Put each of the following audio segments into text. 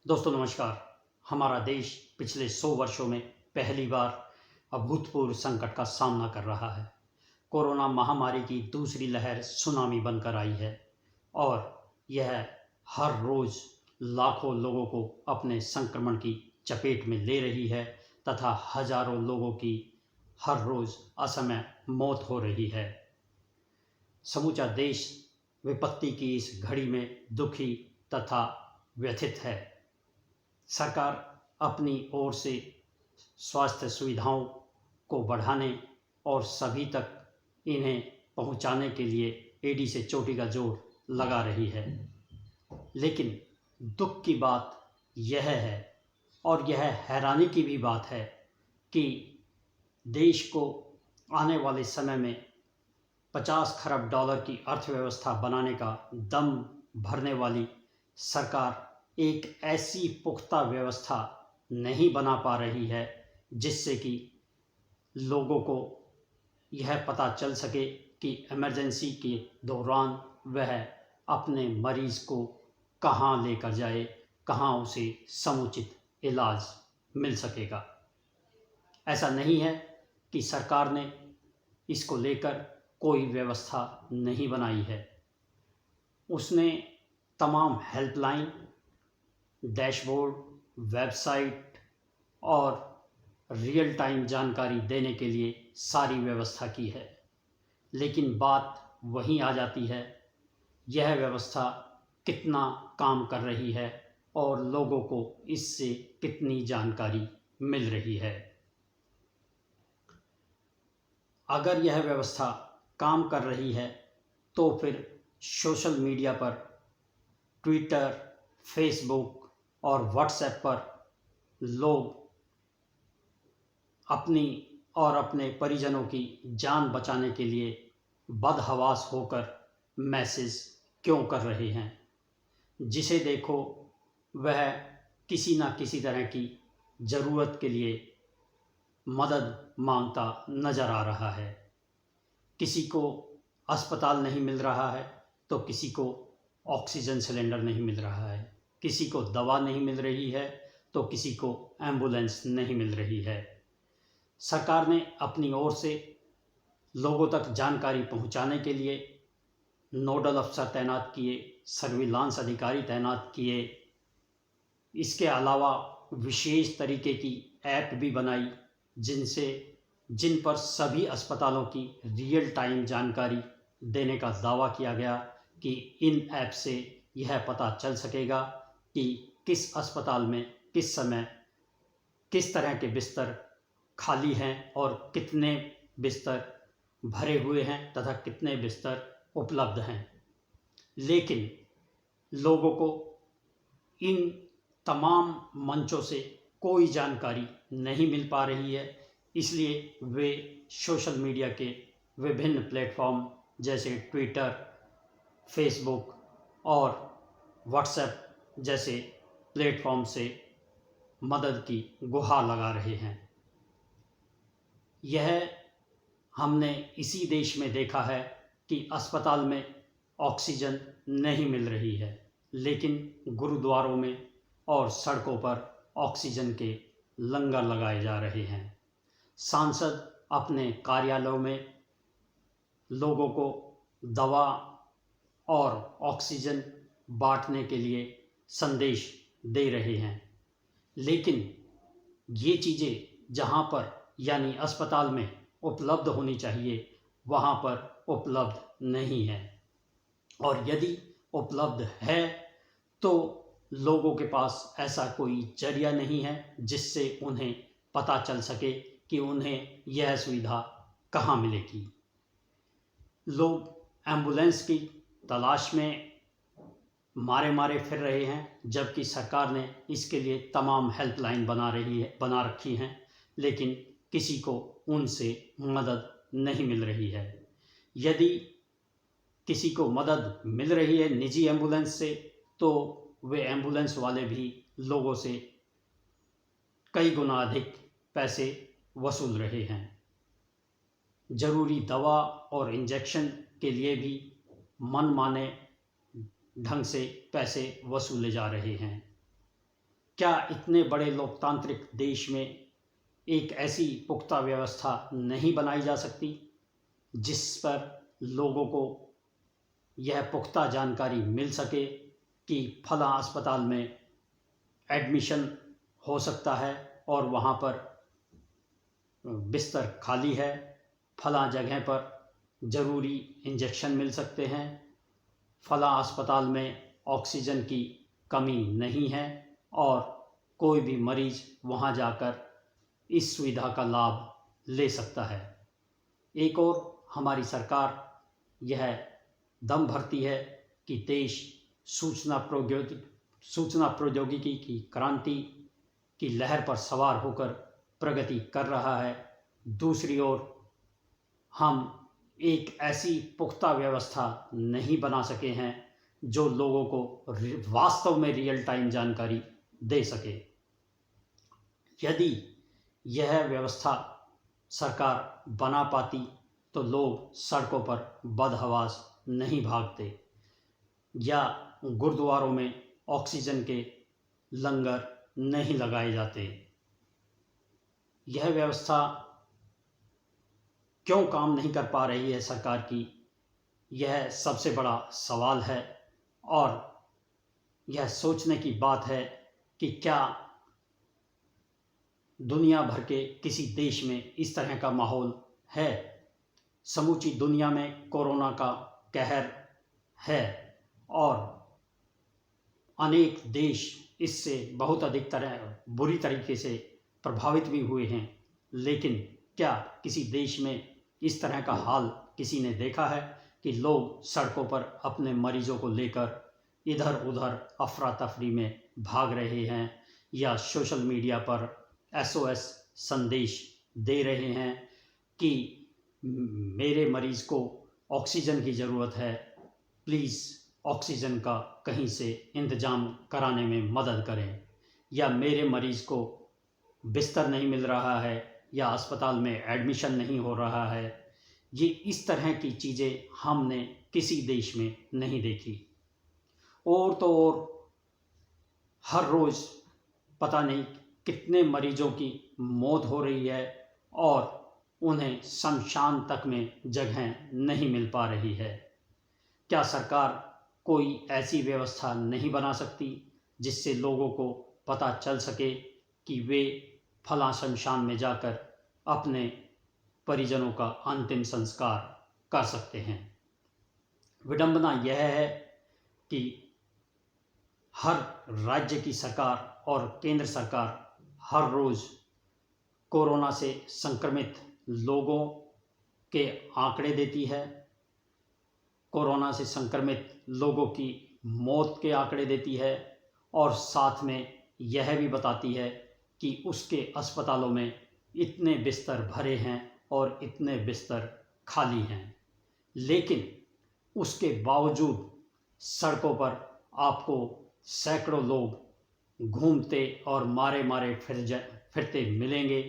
दोस्तों नमस्कार। हमारा देश पिछले 100 वर्षों में पहली बार अभूतपूर्व संकट का सामना कर रहा है। कोरोना महामारी की दूसरी लहर सुनामी बनकर आई है और यह हर रोज़ लाखों लोगों को अपने संक्रमण की चपेट में ले रही है तथा हजारों लोगों की हर रोज़ असमय मौत हो रही है। समूचा देश विपत्ति की इस घड़ी में दुखी तथा व्यथित है। सरकार अपनी ओर से स्वास्थ्य सुविधाओं को बढ़ाने और सभी तक इन्हें पहुंचाने के लिए एड़ी से चोटी का जोर लगा रही है, लेकिन दुख की बात यह है और यह हैरानी की भी बात है कि देश को आने वाले समय में 50 खरब डॉलर की अर्थव्यवस्था बनाने का दम भरने वाली सरकार एक ऐसी पुख्ता व्यवस्था नहीं बना पा रही है जिससे कि लोगों को यह पता चल सके कि इमरजेंसी के दौरान वह अपने मरीज़ को कहाँ लेकर जाए, कहाँ उसे समुचित इलाज मिल सकेगा। ऐसा नहीं है कि सरकार ने इसको लेकर कोई व्यवस्था नहीं बनाई है। उसने तमाम हेल्पलाइन, डैशबोर्ड, वेबसाइट और रियल टाइम जानकारी देने के लिए सारी व्यवस्था की है, लेकिन बात वहीं आ जाती है, यह व्यवस्था कितना काम कर रही है और लोगों को इससे कितनी जानकारी मिल रही है। अगर यह व्यवस्था काम कर रही है तो फिर सोशल मीडिया पर, ट्विटर, फेसबुक और व्हाट्सएप पर लोग अपनी और अपने परिजनों की जान बचाने के लिए बदहवास होकर मैसेज क्यों कर रहे हैं। जिसे देखो वह किसी न किसी तरह की ज़रूरत के लिए मदद मांगता नज़र आ रहा है। किसी को अस्पताल नहीं मिल रहा है तो किसी को ऑक्सीजन सिलेंडर नहीं मिल रहा है, किसी को दवा नहीं मिल रही है तो किसी को एम्बुलेंस नहीं मिल रही है। सरकार ने अपनी ओर से लोगों तक जानकारी पहुंचाने के लिए नोडल अफसर तैनात किए, सर्विलांस अधिकारी तैनात किए। इसके अलावा विशेष तरीके की ऐप भी बनाई जिन पर सभी अस्पतालों की रियल टाइम जानकारी देने का दावा किया गया कि इन ऐप से यह पता चल सकेगा कि किस अस्पताल में किस समय किस तरह के बिस्तर खाली हैं और कितने बिस्तर भरे हुए हैं तथा कितने बिस्तर उपलब्ध हैं। लेकिन लोगों को इन तमाम मंचों से कोई जानकारी नहीं मिल पा रही है, इसलिए वे सोशल मीडिया के विभिन्न प्लेटफॉर्म जैसे ट्विटर, फेसबुक और व्हाट्सएप जैसे प्लेटफॉर्म से मदद की गुहार लगा रहे हैं। यह हमने इसी देश में देखा है कि अस्पताल में ऑक्सीजन नहीं मिल रही है, लेकिन गुरुद्वारों में और सड़कों पर ऑक्सीजन के लंगर लगाए जा रहे हैं। सांसद अपने कार्यालयों में लोगों को दवा और ऑक्सीजन बांटने के लिए संदेश दे रहे हैं, लेकिन ये चीज़ें जहाँ पर यानी अस्पताल में उपलब्ध होनी चाहिए वहाँ पर उपलब्ध नहीं है, और यदि उपलब्ध है तो लोगों के पास ऐसा कोई जरिया नहीं है जिससे उन्हें पता चल सके कि उन्हें यह सुविधा कहाँ मिलेगी। लोग एम्बुलेंस की तलाश में मारे फिर रहे हैं, जबकि सरकार ने इसके लिए तमाम हेल्पलाइन बना रखी हैं, लेकिन किसी को उनसे मदद नहीं मिल रही है। यदि किसी को मदद मिल रही है निजी एम्बुलेंस से तो वे एम्बुलेंस वाले भी लोगों से कई गुना अधिक पैसे वसूल रहे हैं। ज़रूरी दवा और इंजेक्शन के लिए भी मनमाने ढंग से पैसे वसूले जा रहे हैं। क्या इतने बड़े लोकतांत्रिक देश में एक ऐसी पुख्ता व्यवस्था नहीं बनाई जा सकती जिस पर लोगों को यह पुख्ता जानकारी मिल सके कि फला अस्पताल में एडमिशन हो सकता है और वहाँ पर बिस्तर खाली है, फला जगह पर ज़रूरी इंजेक्शन मिल सकते हैं, फला अस्पताल में ऑक्सीजन की कमी नहीं है और कोई भी मरीज़ वहाँ जाकर इस सुविधा का लाभ ले सकता है। एक और हमारी सरकार यह दम भरती है कि देश सूचना प्रौद्योगिकी की क्रांति की लहर पर सवार होकर प्रगति कर रहा है। दूसरी ओर हम एक ऐसी पुख्ता व्यवस्था नहीं बना सके हैं जो लोगों को वास्तव में रियल टाइम जानकारी दे सके। यदि यह व्यवस्था सरकार बना पाती तो लोग सड़कों पर बदहवास नहीं भागते या गुरुद्वारों में ऑक्सीजन के लंगर नहीं लगाए जाते। यह व्यवस्था क्यों काम नहीं कर पा रही है सरकार की, यह सबसे बड़ा सवाल है और यह सोचने की बात है कि क्या दुनिया भर के किसी देश में इस तरह का माहौल है। समूची दुनिया में कोरोना का कहर है और अनेक देश इससे बहुत अधिक बुरी तरीके से प्रभावित भी हुए हैं, लेकिन क्या किसी देश में इस तरह का हाल किसी ने देखा है कि लोग सड़कों पर अपने मरीजों को लेकर इधर उधर अफरा तफरी में भाग रहे हैं या सोशल मीडिया पर SOS संदेश दे रहे हैं कि मेरे मरीज़ को ऑक्सीजन की ज़रूरत है, प्लीज़ ऑक्सीजन का कहीं से इंतज़ाम कराने में मदद करें, या मेरे मरीज़ को बिस्तर नहीं मिल रहा है या अस्पताल में एडमिशन नहीं हो रहा है। ये इस तरह की चीज़ें हमने किसी देश में नहीं देखी। और तो और हर रोज़ पता नहीं कितने मरीजों की मौत हो रही है और उन्हें शमशान तक में जगह नहीं मिल पा रही है। क्या सरकार कोई ऐसी व्यवस्था नहीं बना सकती जिससे लोगों को पता चल सके कि वे फला शमशान में जाकर अपने परिजनों का अंतिम संस्कार कर सकते हैं। विडंबना यह है कि हर राज्य की सरकार और केंद्र सरकार हर रोज़ कोरोना से संक्रमित लोगों के आंकड़े देती है, कोरोना से संक्रमित लोगों की मौत के आंकड़े देती है और साथ में यह भी बताती है कि उसके अस्पतालों में इतने बिस्तर भरे हैं और इतने बिस्तर खाली हैं। लेकिन उसके बावजूद सड़कों पर आपको सैकड़ों लोग घूमते और मारे मारे फिरते मिलेंगे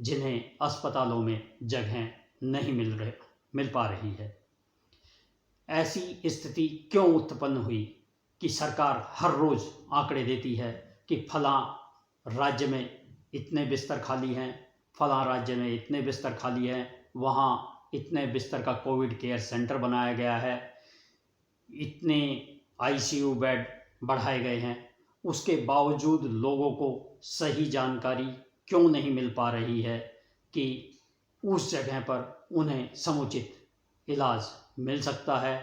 जिन्हें अस्पतालों में जगह नहीं मिल पा रही है। ऐसी स्थिति क्यों उत्पन्न हुई कि सरकार हर रोज़ आंकड़े देती है कि फला राज्य में इतने बिस्तर खाली हैं, फला राज्य में इतने बिस्तर खाली हैं, वहाँ इतने बिस्तर का कोविड केयर सेंटर बनाया गया है, इतने ICU बेड बढ़ाए गए हैं। उसके बावजूद लोगों को सही जानकारी क्यों नहीं मिल पा रही है कि उस जगह पर उन्हें समुचित इलाज मिल सकता है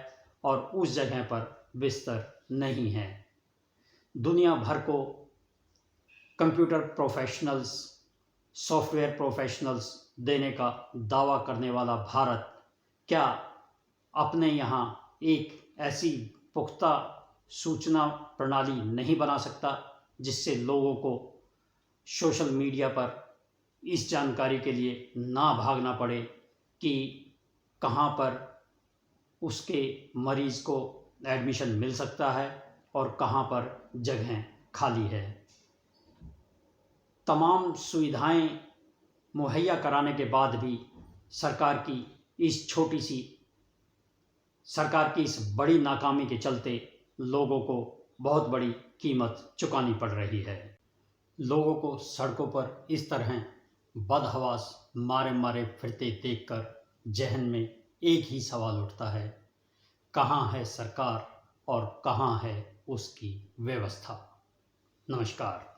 और उस जगह पर बिस्तर नहीं है। दुनिया भर को कंप्यूटर प्रोफेशनल्स, सॉफ्टवेयर प्रोफेशनल्स देने का दावा करने वाला भारत क्या अपने यहाँ एक ऐसी पुख्ता सूचना प्रणाली नहीं बना सकता जिससे लोगों को सोशल मीडिया पर इस जानकारी के लिए ना भागना पड़े कि कहाँ पर उसके मरीज़ को एडमिशन मिल सकता है और कहाँ पर जगह खाली है। तमाम सुविधाएं मुहैया कराने के बाद भी सरकार की इस बड़ी नाकामी के चलते लोगों को बहुत बड़ी कीमत चुकानी पड़ रही है। लोगों को सड़कों पर इस तरह बदहवास मारे मारे फिरते देखकर जहन में एक ही सवाल उठता है, कहाँ है सरकार और कहाँ है उसकी व्यवस्था। नमस्कार।